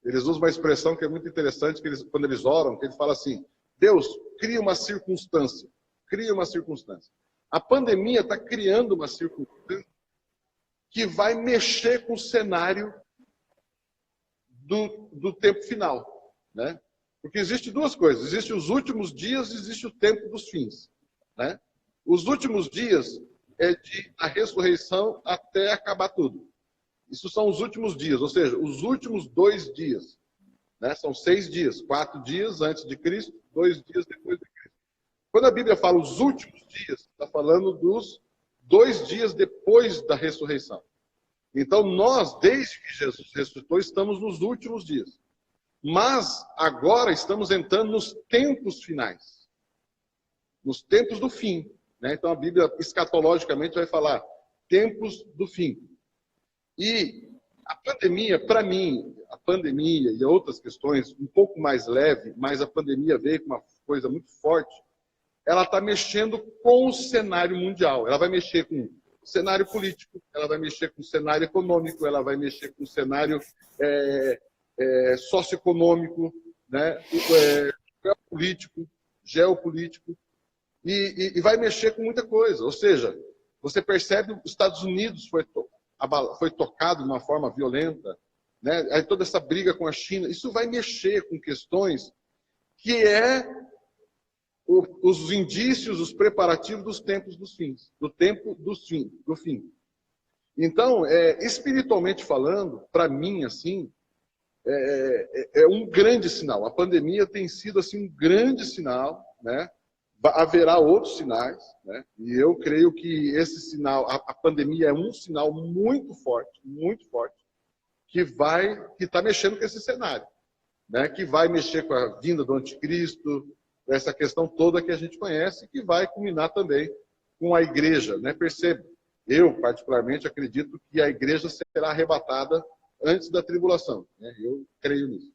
Eles usam uma expressão que é muito interessante, quando eles oram, que eles falam assim, Deus, cria uma circunstância. Cria uma circunstância. A pandemia está criando uma circunstância que vai mexer com o cenário do tempo final. Né? Porque existe duas coisas. Existe os últimos dias e existe o tempo dos fins. Né? Os últimos dias é de a ressurreição até acabar tudo. Isso são os últimos dias, ou seja, os últimos 2 dias. Né? São 6 dias, 4 dias antes de Cristo, 2 dias depois de Cristo. Quando a Bíblia fala os últimos dias, está falando dos 2 dias depois da ressurreição. Então, nós, desde que Jesus ressuscitou, estamos nos últimos dias. Mas, agora, estamos entrando nos tempos finais. Nos tempos do fim. Né? Então, a Bíblia, escatologicamente, vai falar tempos do fim. E a pandemia, para mim, a pandemia e outras questões um pouco mais leve, mas a pandemia veio com uma coisa muito forte, ela está mexendo com o cenário mundial. Ela vai mexer com o cenário político, ela vai mexer com o cenário econômico, ela vai mexer com o cenário socioeconômico, né? Geopolítico, e vai mexer com muita coisa. Ou seja, você percebe que os Estados Unidos foi tocado de uma forma violenta, né? Aí toda essa briga com a China, isso vai mexer com questões que os indícios, os preparativos dos tempos dos fins, do tempo do fim. Então, espiritualmente falando, para mim, assim, é um grande sinal. A pandemia tem sido assim um grande sinal, né? Haverá outros sinais, né? E eu creio que esse sinal, a pandemia é um sinal muito forte, que está mexendo com esse cenário, né? Que vai mexer com a vinda do anticristo, essa questão toda que a gente conhece, que vai culminar também com a igreja, né? Perceba, eu particularmente acredito que a igreja será arrebatada antes da tribulação, né? Eu creio nisso.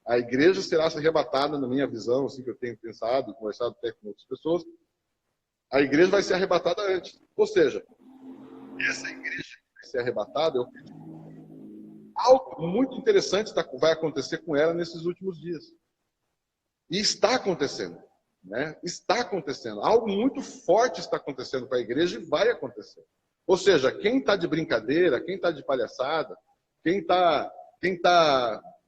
A igreja será arrebatada, na minha visão, assim que eu tenho pensado, conversado até com outras pessoas, a igreja vai ser arrebatada antes. Ou seja, essa igreja que vai ser arrebatada, eu acredito, algo muito interessante vai acontecer com ela nesses últimos dias. E está acontecendo. Né? Está acontecendo. Algo muito forte está acontecendo com a igreja e vai acontecer. Ou seja, quem está de brincadeira, quem está de palhaçada, quem tá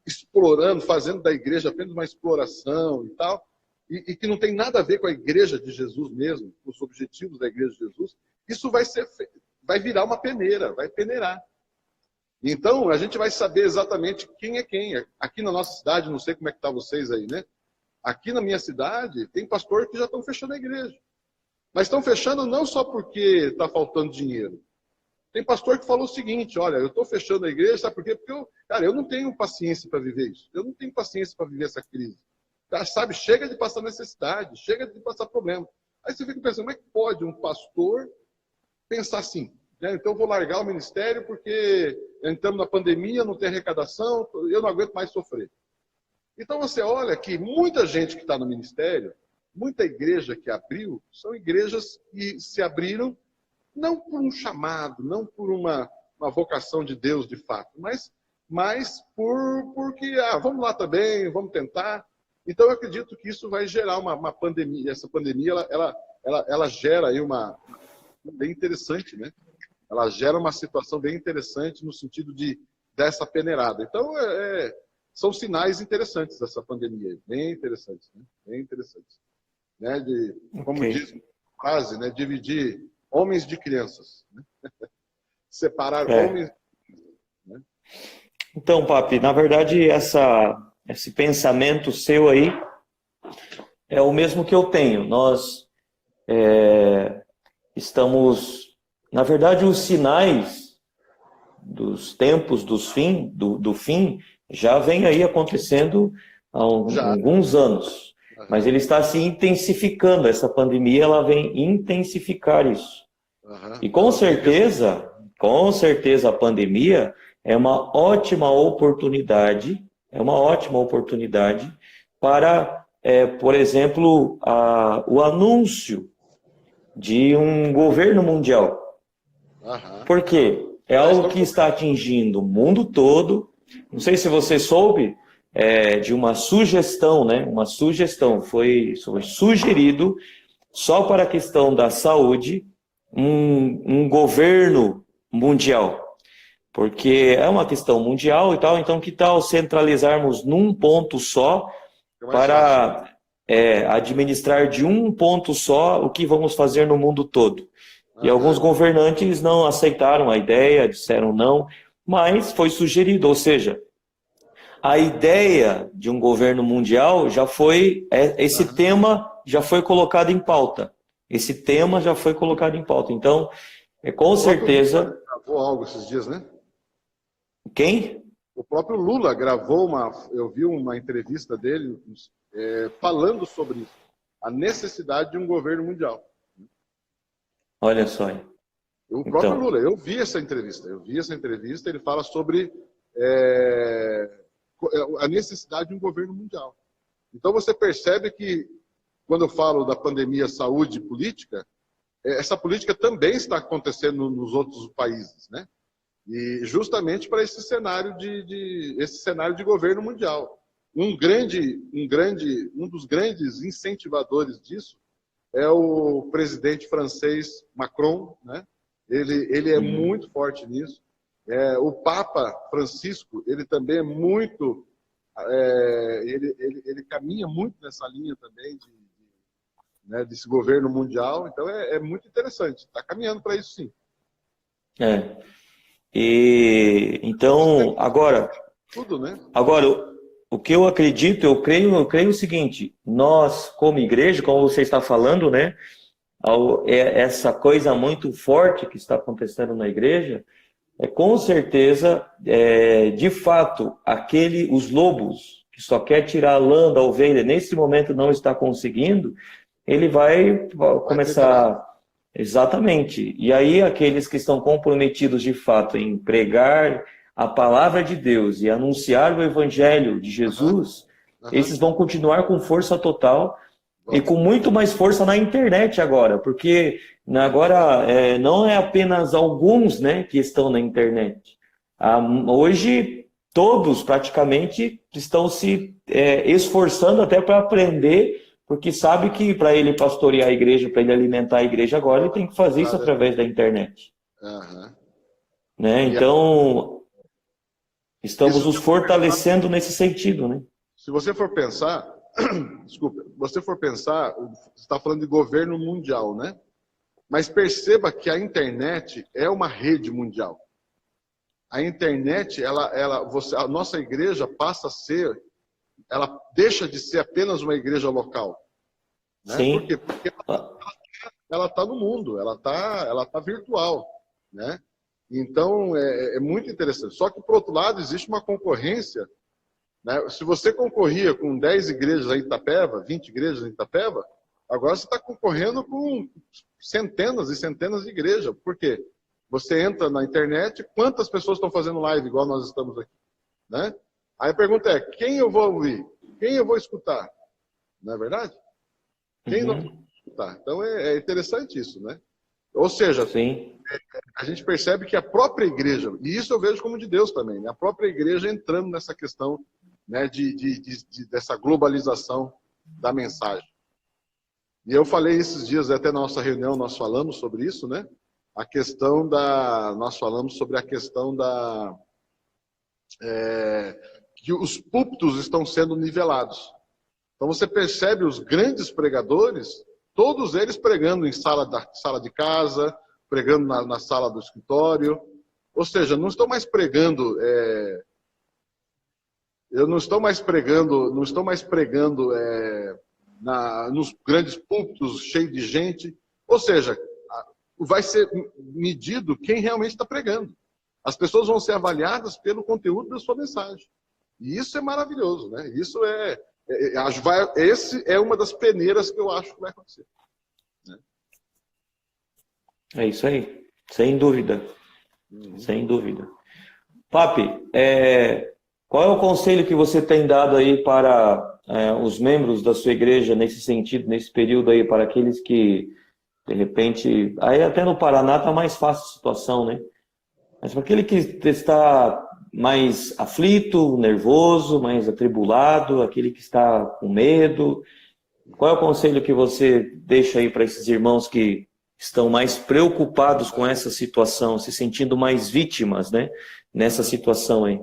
explorando, fazendo da igreja apenas uma exploração e tal, e que não tem nada a ver com a igreja de Jesus mesmo, com os objetivos da igreja de Jesus, isso vai virar uma peneira, vai peneirar. Então, a gente vai saber exatamente quem é quem. Aqui na nossa cidade, não sei como é que está vocês aí, né? Aqui na minha cidade, tem pastor que já estão fechando a igreja. Mas estão fechando não só porque está faltando dinheiro. Tem pastor que falou o seguinte, olha, eu estou fechando a igreja, sabe por quê? Porque eu não tenho paciência para viver isso. Eu não tenho paciência para viver essa crise. Tá, sabe, chega de passar necessidade, chega de passar problema. Aí você fica pensando, como é que pode um pastor pensar assim? Né? Então eu vou largar o ministério porque entramos na pandemia, não tem arrecadação, eu não aguento mais sofrer. Então você olha que muita gente que está no ministério, muita igreja que abriu, são igrejas que se abriram não por um chamado, não por uma vocação de Deus de fato, mas porque, vamos lá também, vamos tentar. Então eu acredito que isso vai gerar uma pandemia. Essa pandemia, ela gera aí bem interessante, né? Ela gera uma situação bem interessante no sentido dessa peneirada. Então, são sinais interessantes dessa pandemia, bem interessantes, né? Bem interessantes. Né? Como diz a frase, né? Dividir homens de crianças. Né? Separar homens. Né? Então, Papi, na verdade, esse pensamento seu aí é o mesmo que eu tenho. Nós estamos, na verdade, os sinais dos tempos do fim já vem aí acontecendo há alguns anos. Mas ele está se intensificando. Essa pandemia ela vem intensificar isso. E com certeza a pandemia é uma ótima oportunidade, para, por exemplo, o anúncio de um governo mundial. Por quê? É algo que está atingindo o mundo todo. Não sei se você soube de uma sugestão, né? Uma sugestão foi sugerido só para a questão da saúde um governo mundial, porque é uma questão mundial e tal, então que tal centralizarmos num ponto só para administrar de um ponto só o que vamos fazer no mundo todo. E alguns governantes não aceitaram a ideia, disseram não, mas foi sugerido, ou seja, a ideia de um governo mundial já foi, esse tema já foi colocado em pauta. Esse tema já foi colocado em pauta. Então, com certeza... Gravou algo esses dias, né? Quem? O próprio Lula gravou eu vi uma entrevista dele falando sobre isso. A necessidade de um governo mundial. Olha só aí. O próprio Lula, eu vi essa entrevista, ele fala sobre a necessidade de um governo mundial. Então você percebe que, quando eu falo da pandemia saúde e política, essa política também está acontecendo nos outros países, né? E justamente para esse cenário de governo mundial. Um dos grandes incentivadores disso é o presidente francês Macron, né? Ele é muito forte nisso. O Papa Francisco, ele também é muito... ele caminha muito nessa linha também desse governo mundial. Então é muito interessante. Está caminhando para isso, sim. E então, agora... Tudo, né? Agora, o que eu acredito, eu creio o seguinte: nós, como igreja, como você está falando, né? Essa coisa muito forte que está acontecendo na igreja, com certeza, de fato, os lobos que só quer tirar a lã da ovelha, nesse momento não está conseguindo, ele vai começar... Exatamente. E aí aqueles que estão comprometidos de fato em pregar a palavra de Deus e anunciar o evangelho de Jesus, esses vão continuar com força total e com muito mais força na internet agora, porque agora não é apenas alguns, né, que estão na internet. Hoje, todos praticamente estão se esforçando até para aprender, porque sabe que para ele pastorear a igreja, para ele alimentar a igreja agora, ele tem que fazer isso através da internet. Né? Então, estamos nos fortalecendo nesse sentido, né? Se você for pensar, desculpa, se você for pensar, você está falando de governo mundial, né? Mas perceba que a internet é uma rede mundial. A internet, a nossa igreja passa a ser, ela deixa de ser apenas uma igreja local. Né? Sim. Por quê? Porque ela está no mundo, ela tá virtual, né? Então, é muito interessante. Só que, por outro lado, existe uma concorrência, né? Se você concorria com 10 igrejas em Itapeva, 20 igrejas em Itapeva, agora você está concorrendo com centenas e centenas de igrejas. Por quê? Você entra na internet, quantas pessoas estão fazendo live, igual nós estamos aqui? Né? Aí a pergunta é, quem eu vou ouvir? Quem eu vou escutar? Não é verdade? Quem não vou escutar? Então, é interessante isso, né? Ou seja, sim, a gente percebe que a própria igreja, e isso eu vejo como de Deus também, né? A própria igreja entrando nessa questão, né, dessa globalização da mensagem. E eu falei esses dias, até na nossa reunião, nós falamos sobre isso, né? Nós falamos sobre a questão que os púlpitos estão sendo nivelados. Então você percebe os grandes pregadores, todos eles pregando em sala de casa, pregando na sala do escritório. Ou seja, não estou mais pregando... não estou mais pregando nos grandes púlpitos cheios de gente. Ou seja, vai ser medido quem realmente está pregando. As pessoas vão ser avaliadas pelo conteúdo da sua mensagem. E isso é maravilhoso, né? Isso esse é uma das peneiras que eu acho que vai acontecer. Né? É isso aí, sem dúvida. Sem dúvida. Papi, qual é o conselho que você tem dado aí para os membros da sua igreja nesse sentido, nesse período aí, para aqueles que, de repente, aí até no Paraná está mais fácil a situação, né? Mas para aquele que está mais aflito, nervoso, mais atribulado, aquele que está com medo, qual é o conselho que você deixa aí para esses irmãos que estão mais preocupados com essa situação, se sentindo mais vítimas, né, nessa situação aí?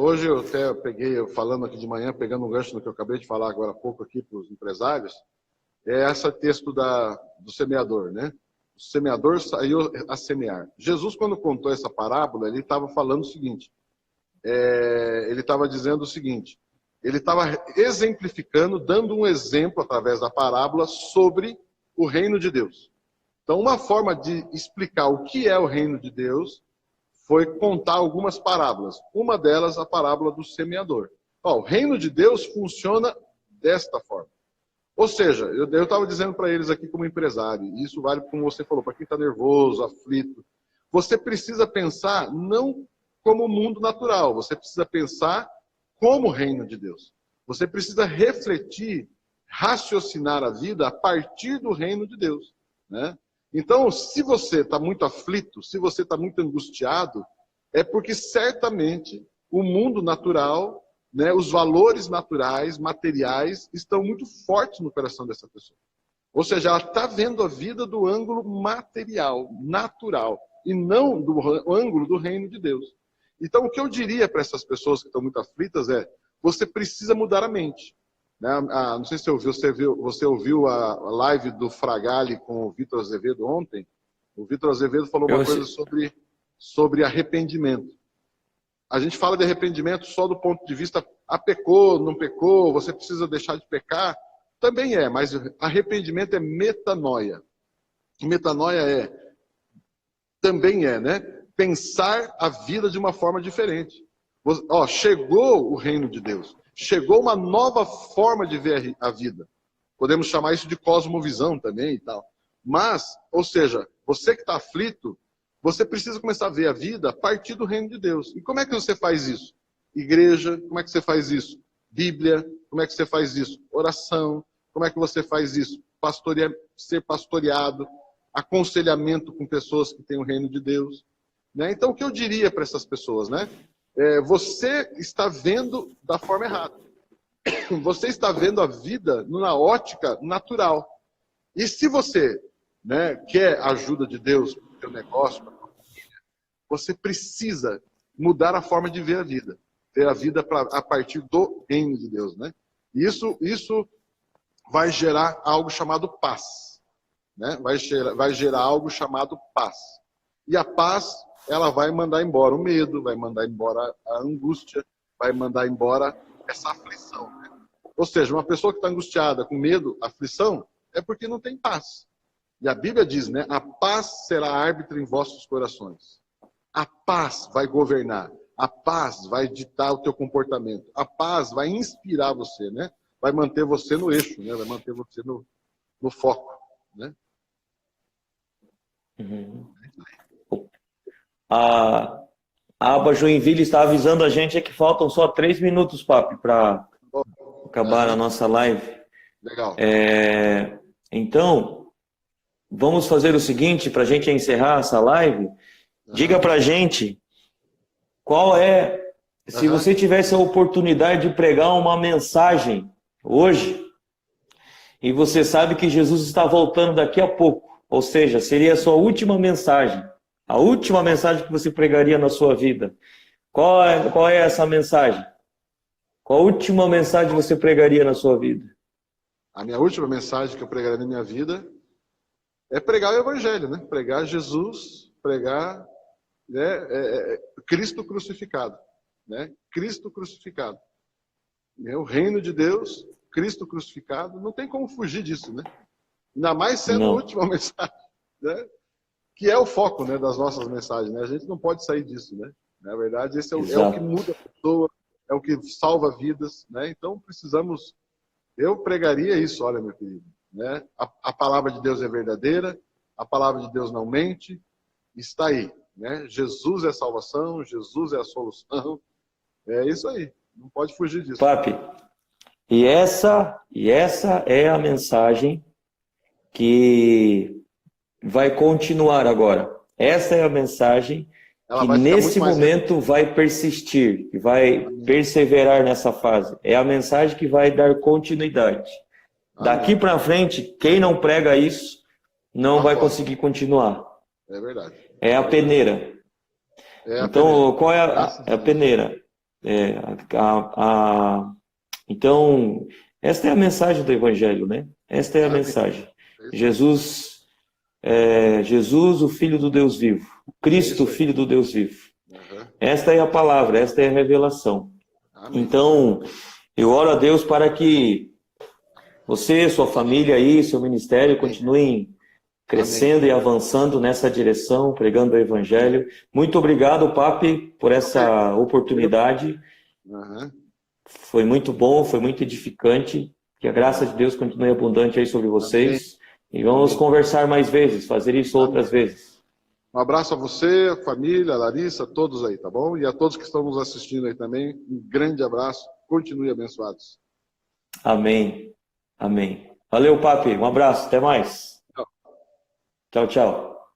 Hoje eu até falando aqui de manhã, pegando um gancho no que eu acabei de falar agora há pouco aqui para os empresários, esse texto do semeador, né? O semeador saiu a semear. Jesus, quando contou essa parábola, ele estava falando o seguinte, ele estava dizendo o seguinte, ele estava exemplificando, dando um exemplo através da parábola sobre o reino de Deus. Então, uma forma de explicar o que é o reino de Deus foi contar algumas parábolas. Uma delas, a parábola do semeador. O reino de Deus funciona desta forma. Ou seja, eu estava dizendo para eles aqui como empresário, e isso vale como você falou, para quem está nervoso, aflito, você precisa pensar não como o mundo natural, você precisa pensar como o reino de Deus. Você precisa refletir, raciocinar a vida a partir do reino de Deus, né? Então, se você está muito aflito, se você está muito angustiado, é porque certamente o mundo natural, né, os valores naturais, materiais, estão muito fortes no coração dessa pessoa. Ou seja, ela está vendo a vida do ângulo material, natural, e não do ângulo do reino de Deus. Então, o que eu diria para essas pessoas que estão muito aflitas é, você precisa mudar a mente. Né? Não sei se você ouviu a live do Fragale com o Vitor Azevedo ontem. O Vitor Azevedo falou uma coisa sobre arrependimento. A gente fala de arrependimento só do ponto de vista, pecou, não pecou, você precisa deixar de pecar. Também mas arrependimento é metanoia. Metanoia também né? Pensar a vida de uma forma diferente. Chegou o reino de Deus. Chegou uma nova forma de ver a vida. Podemos chamar isso de cosmovisão também e tal. Mas, ou seja, você que está aflito, Você precisa começar a ver a vida a partir do reino de Deus. E como é que você faz isso? Igreja, como é que você faz isso? Bíblia, como é que você faz isso? Oração, como é que você faz isso? Ser pastoreado, aconselhamento com pessoas que têm o reino de Deus. Né? Então, o que eu diria para essas pessoas? Né? Você está vendo da forma errada. Você está vendo a vida na ótica natural. E se você, né, quer a ajuda de Deus para o seu negócio, para a sua família, você precisa mudar a forma de ver a vida. Ver a vida a partir do reino de Deus. Né? Isso vai gerar algo chamado paz. Né? Vai gerar algo chamado paz. E a paz, ela vai mandar embora o medo, vai mandar embora a angústia, vai mandar embora essa aflição. Né? Ou seja, uma pessoa que está angustiada, com medo, aflição, é porque não tem paz. E a Bíblia diz, né? A paz será árbitra em vossos corações. A paz vai governar. A paz vai ditar o teu comportamento. A paz vai inspirar você, né? Vai manter você no eixo, né? Vai manter você no foco, né? Uhum. A aba Joinville está avisando a gente que faltam só 3 minutos, Papi, para acabar a nossa live. Legal. Então, vamos fazer o seguinte, para a gente encerrar essa live. Diga para a gente qual é, se você tivesse a oportunidade de pregar uma mensagem hoje, e você sabe que Jesus está voltando daqui a pouco, ou seja, seria a sua última mensagem, a última mensagem que você pregaria na sua vida. Qual é essa mensagem? Qual a última mensagem você pregaria na sua vida? A minha última mensagem que eu pregaria na minha vida é pregar o Evangelho, né? Pregar Jesus, pregar, né, Cristo crucificado. Né? Cristo crucificado. O reino de Deus, Cristo crucificado, não tem como fugir disso, né? Ainda mais sendo a última mensagem, né? Que é o foco, né, das nossas mensagens. Né? A gente não pode sair disso, né? Na verdade, esse é o que muda a pessoa, é o que salva vidas, né? Então precisamos. Eu pregaria isso, olha, meu querido. Né? A palavra de Deus é verdadeira, a palavra de Deus não mente, está aí. Né? Jesus é a salvação, Jesus é a solução. É isso aí, não pode fugir disso. Papi, e essa é a mensagem que vai continuar agora. Essa é a mensagem que nesse momento vai persistir, que vai perseverar nessa fase. É a mensagem que vai dar continuidade. Daqui para frente, quem não prega isso, não vai conseguir continuar. É verdade. É a peneira. Então, qual é a peneira? Então, esta é a mensagem do Evangelho, né? Esta é a mensagem. Jesus, o Filho do Deus vivo. Cristo, Filho do Deus vivo. Esta é a palavra, esta é a revelação. Então, eu oro a Deus para que você, sua família aí, seu ministério continuem crescendo e avançando nessa direção, pregando o Evangelho. Muito obrigado, Papi, por essa oportunidade. Foi muito bom, foi muito edificante. Que a graça de Deus continue abundante aí sobre vocês. E vamos conversar mais vezes, fazer isso outras vezes. Um abraço a você, a família, a Larissa, todos aí, tá bom? E a todos que estão nos assistindo aí também, um grande abraço. Continue abençoados. Amém. Amém. Valeu, Papi. Um abraço. Até mais. Tchau, tchau.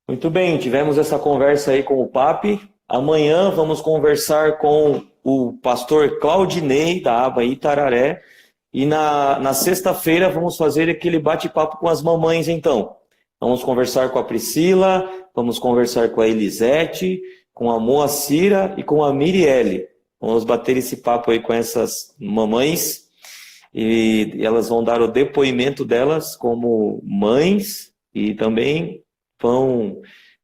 Muito bem, tivemos essa conversa aí com o Papi. Amanhã vamos conversar com o pastor Claudinei, da aba Itararé. E na sexta-feira vamos fazer aquele bate-papo com as mamães, então. Vamos conversar com a Priscila, vamos conversar com a Elisete, com a Moacira e com a Mirielle. Vamos bater esse papo aí com essas mamães e elas vão dar o depoimento delas como mães e também vão,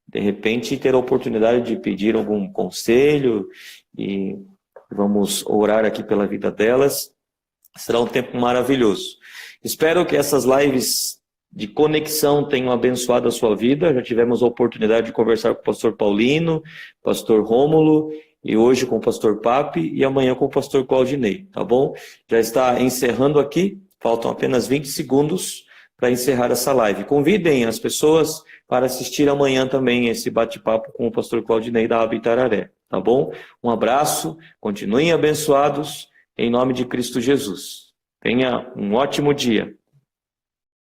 de repente, ter a oportunidade de pedir algum conselho e vamos orar aqui pela vida delas. Será um tempo maravilhoso. Espero que essas lives de conexão tenham abençoado a sua vida. Já tivemos a oportunidade de conversar com o pastor Paulino, pastor Rômulo, e hoje com o pastor Papi, e amanhã com o pastor Claudinei, tá bom? Já está encerrando aqui, faltam apenas 20 segundos para encerrar essa live. Convidem as pessoas para assistir amanhã também esse bate-papo com o pastor Claudinei da Itararé, tá bom? Um abraço, continuem abençoados, em nome de Cristo Jesus. Tenha um ótimo dia.